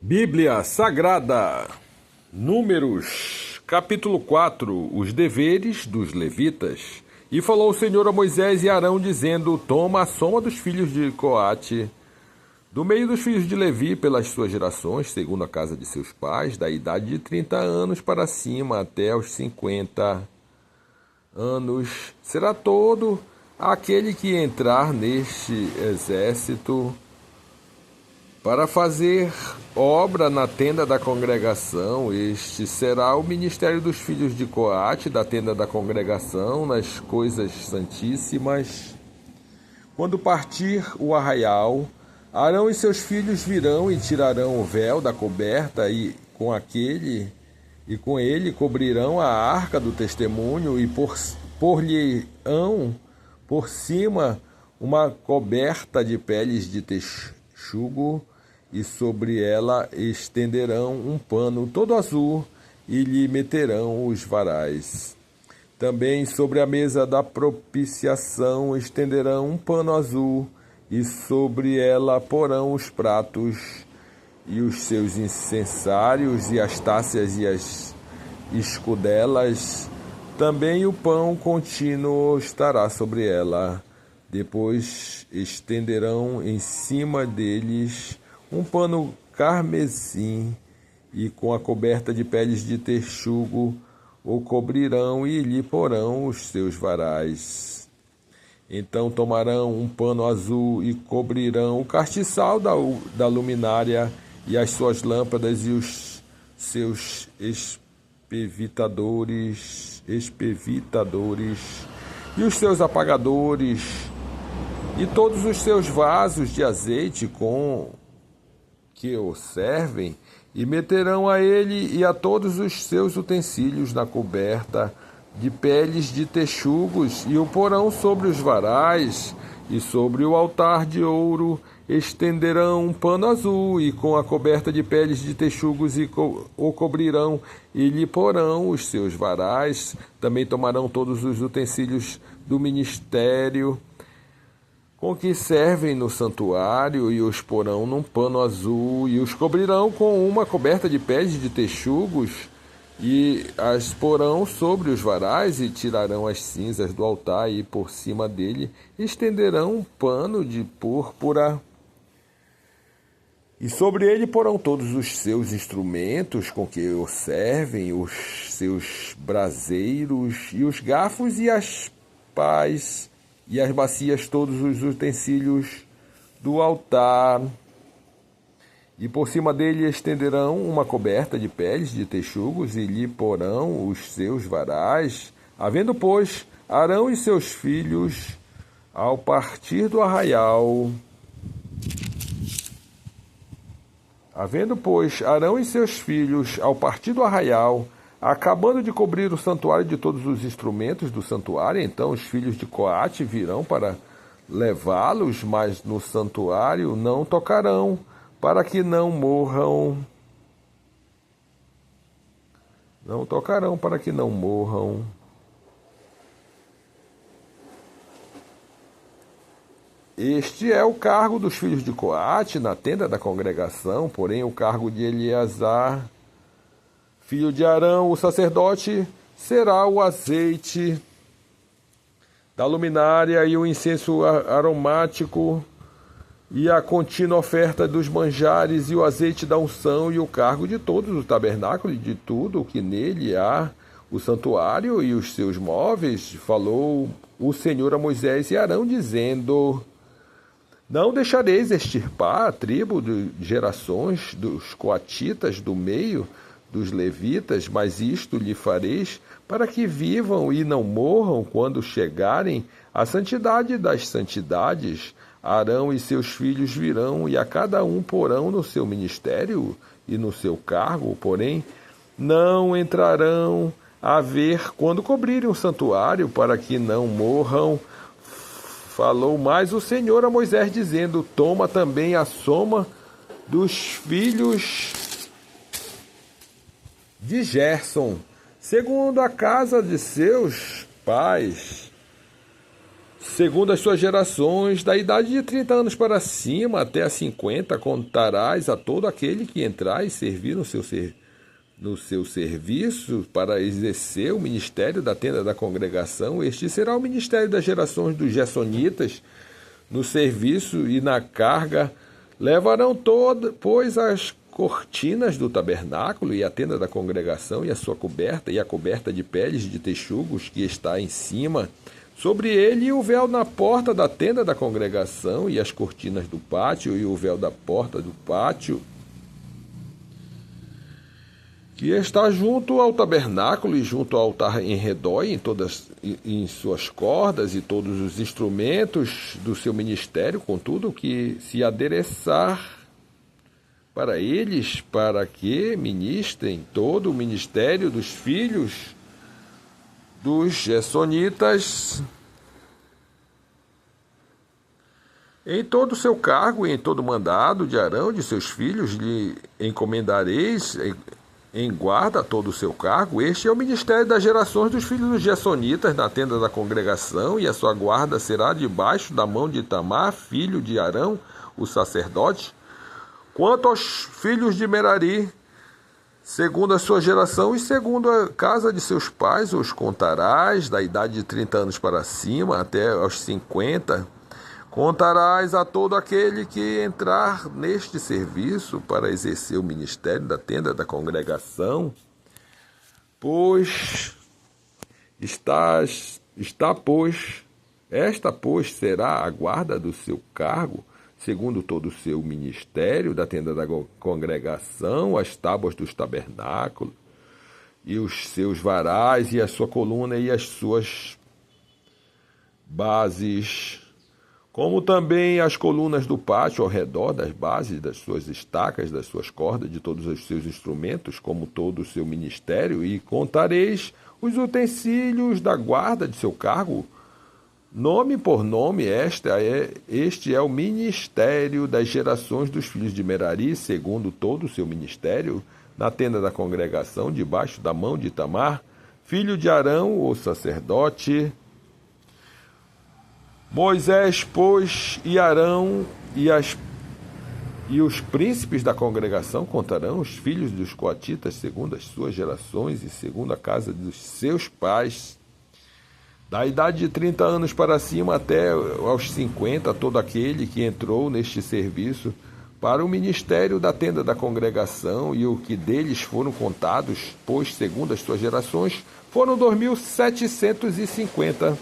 Bíblia Sagrada, Números, capítulo 4, os deveres dos levitas. E falou o Senhor a Moisés e Arão, dizendo: Toma a soma dos filhos de Coate, do meio dos filhos de Levi, pelas suas gerações, segundo a casa de seus pais, da idade de 30 anos para cima, até os 50 anos. Será todo aquele que entrar neste exército para fazer obra na tenda da congregação. Este será o ministério dos filhos de Coate, da tenda da congregação, nas coisas santíssimas. Quando partir o arraial, Arão e seus filhos virão e tirarão o véu da coberta e com ele cobrirão a arca do testemunho e por-lhe-ão por cima uma coberta de peles de texugo, e sobre ela estenderão um pano todo azul e lhe meterão os varais. Também sobre a mesa da propiciação estenderão um pano azul e sobre ela porão os pratos e os seus incensários e as taças e as escudelas. Também o pão contínuo estará sobre ela. Depois estenderão em cima deles um pano carmesim, e com a coberta de peles de texugo o cobrirão e lhe porão os seus varais. Então tomarão um pano azul e cobrirão o castiçal da luminária e as suas lâmpadas e os seus espevitadores e os seus apagadores e todos os seus vasos de azeite com que o servem, e meterão a ele e a todos os seus utensílios na coberta de peles de texugos, e o porão sobre os varais, e sobre o altar de ouro estenderão um pano azul, e com a coberta de peles de texugos o cobrirão, e lhe porão os seus varais. Também tomarão todos os utensílios do ministério com que servem no santuário, e os porão num pano azul, e os cobrirão com uma coberta de peles de texugos, e as porão sobre os varais, e tirarão as cinzas do altar, e por cima dele estenderão um pano de púrpura, e sobre ele porão todos os seus instrumentos com que o servem, os seus braseiros, e os garfos, e as pás, e as bacias, todos os utensílios do altar. E por cima dele estenderão uma coberta de peles de texugos, e lhe porão os seus varais. Havendo, pois, Arão e seus filhos, ao partir do arraial, acabando de cobrir o santuário de todos os instrumentos do santuário, então os filhos de Coate virão para levá-los, mas no santuário não tocarão, para que não morram. Não tocarão, para que não morram. Este é o cargo dos filhos de Coate na tenda da congregação, porém o cargo de Eleazar, filho de Arão, o sacerdote, será o azeite da luminária e o incenso aromático e a contínua oferta dos manjares e o azeite da unção, e o cargo de todos os tabernáculos e de tudo o que nele há, o santuário e os seus móveis. Falou o Senhor a Moisés e Arão, dizendo: Não deixareis extirpar a tribo de gerações dos coatitas do meio dos levitas, mas isto lhe fareis para que vivam e não morram quando chegarem à santidade das santidades. Arão e seus filhos virão, e a cada um porão no seu ministério e no seu cargo, porém não entrarão a ver quando cobrirem o santuário, para que não morram. Falou mais o Senhor a Moisés, dizendo: Toma também a soma dos filhos de Gerson, segundo a casa de seus pais, segundo as suas gerações, da idade de 30 anos para cima até a 50, contarás a todo aquele que entrar e servir no seu serviço para exercer o ministério da tenda da congregação. Este será o ministério das gerações dos Gersonitas, no serviço e na carga. Levarão pois, as cortinas do tabernáculo e a tenda da congregação e a sua coberta e a coberta de peles de texugos que está em cima sobre ele, e o véu na porta da tenda da congregação e as cortinas do pátio e o véu da porta do pátio que está junto ao tabernáculo e junto ao altar em redor, em suas cordas e todos os instrumentos do seu ministério, com tudo que se adereçar para eles, para que ministrem todo o ministério dos filhos dos Gersonitas em todo o seu cargo e em todo o mandado de Arão, de seus filhos, lhe encomendareis em guarda todo o seu cargo. Este é o ministério das gerações dos filhos dos Gersonitas na tenda da congregação, e a sua guarda será debaixo da mão de Itamar, filho de Arão, o sacerdote. Quanto aos filhos de Merari, segundo a sua geração e segundo a casa de seus pais, os contarás da idade de 30 anos para cima até aos 50. Contarás a todo aquele que entrar neste serviço para exercer o ministério da tenda da congregação, pois pois será a guarda do seu cargo, segundo todo o seu ministério da tenda da congregação, as tábuas dos tabernáculos, e os seus varais, e a sua coluna e as suas bases, como também as colunas do pátio ao redor das bases, das suas estacas, das suas cordas, de todos os seus instrumentos, como todo o seu ministério, e contareis os utensílios da guarda de seu cargo, nome por nome. Este é o ministério das gerações dos filhos de Merari, segundo todo o seu ministério, na tenda da congregação, debaixo da mão de Itamar, filho de Arão, o sacerdote. Moisés, pois, e Arão e os príncipes da congregação contarão os filhos dos coatitas segundo as suas gerações e segundo a casa dos seus pais, da idade de 30 anos para cima até aos 50, todo aquele que entrou neste serviço para o ministério da tenda da congregação, e o que deles foram contados, pois, segundo as suas gerações, foram 2.750.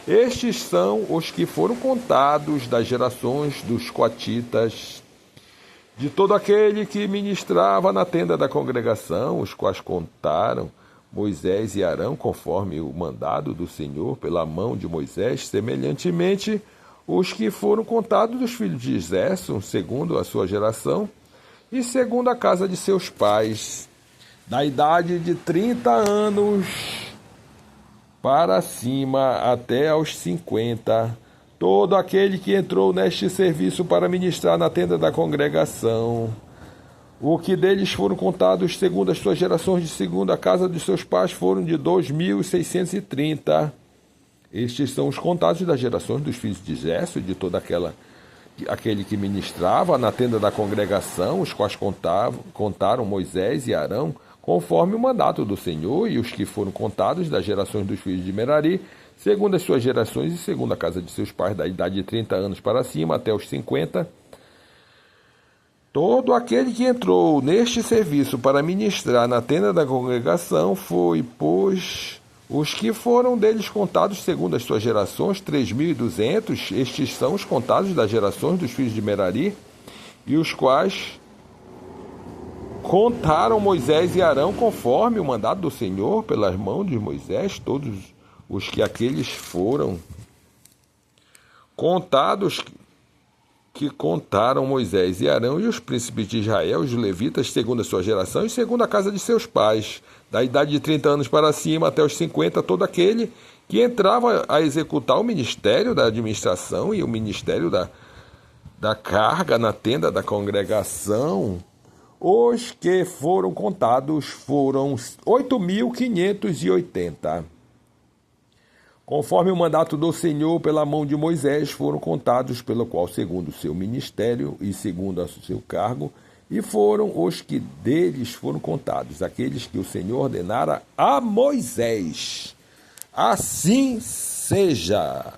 Estes são os que foram contados das gerações dos coatitas, de todo aquele que ministrava na tenda da congregação, os quais contaram Moisés e Arão, conforme o mandado do Senhor pela mão de Moisés, semelhantemente os que foram contados dos filhos de Gerson, segundo a sua geração, e segundo a casa de seus pais, da idade de 30 anos para cima até aos 50, todo aquele que entrou neste serviço para ministrar na tenda da congregação, o que deles foram contados segundo as suas gerações, de segundo a casa de seus pais, foram de 2.630. Estes são os contados das gerações dos filhos de Gerson, de todo aquele que ministrava na tenda da congregação, os quais contaram Moisés e Arão, conforme o mandato do Senhor, e os que foram contados das gerações dos filhos de Merari, segundo as suas gerações e segundo a casa de seus pais, da idade de 30 anos para cima até os 50. Todo aquele que entrou neste serviço para ministrar na tenda da congregação foi, pois, os que foram deles contados segundo as suas gerações, 3.200. Estes são os contados das gerações dos filhos de Merari, e os quais contaram Moisés e Arão conforme o mandado do Senhor pelas mãos de Moisés, todos os que aqueles foram contados, que contaram Moisés e Arão, e os príncipes de Israel, os levitas, segundo a sua geração e segundo a casa de seus pais, da idade de 30 anos para cima até os 50, todo aquele que entrava a executar o ministério da administração e o ministério da carga na tenda da congregação. Os que foram contados foram 8.580. conforme o mandato do Senhor pela mão de Moisés, foram contados, pelo qual, segundo o seu ministério e segundo o seu cargo, e foram os que deles foram contados, aqueles que o Senhor ordenara a Moisés. Assim seja.